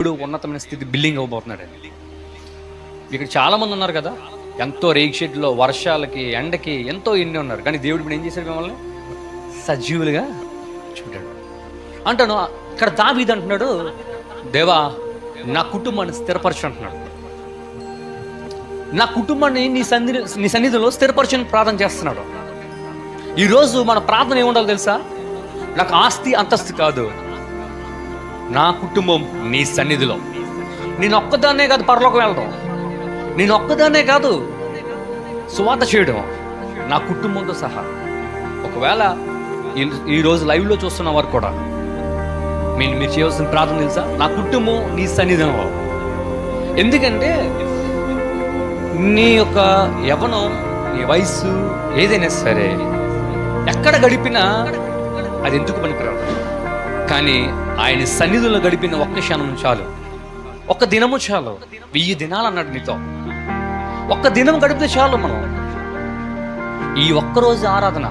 ఇప్పుడు ఉన్నతమైన స్థితి బిల్డింగ్ అవ్వబోతున్నాడండి. ఇక్కడ చాలా మంది ఉన్నారు కదా, ఎంతో రేక్ షెడ్లో వర్షాలకి ఎండకి ఎంతో ఎన్ని ఉన్నారు, కానీ దేవుడు ఇప్పుడు ఏం చేశాడు? మిమ్మల్ని సజీవులుగా చూడాడు. అంటాను ఇక్కడ దావీదు అంటున్నాడు, దేవా నా కుటుంబాన్ని స్థిరపరచు అంటున్నాడు. నా కుటుంబాన్ని నీ సన్నిధిలో స్థిరపరచని ప్రార్థన చేస్తున్నాడు. ఈరోజు మన ప్రార్థన ఏముండాలో తెలుసా? నాకు ఆస్తి అంతస్తు కాదు, నా కుటుంబం నీ సన్నిధిలో. నేను ఒక్కదాన్నే కాదు పరలోకం వెళ్ళడం, నేను ఒక్కదాన్నే కాదు సువార్త చేయడం, నా కుటుంబంతో సహా. ఒకవేళ ఈరోజు లైవ్లో చూస్తున్న వారు కూడా మీరు చేయవలసిన ప్రార్థన తెలుసా? నా కుటుంబం నీ సన్నిధిలో. ఎందుకంటే నీ యొక్క యవ్వనం, నీ వయసు ఏదైనా సరే ఎక్కడ గడిపినా అది ఎందుకు పనికిరాదు. కానీ ఆయన సన్నిధిలో గడిపిన ఒక్క క్షణం చాలు, ఒక్క దినము చాలు. 1000 దినాలు అన్నాడు నీతో. ఒక్క దినం గడిపితే చాలు. మనం ఈ ఒక్కరోజు ఆరాధన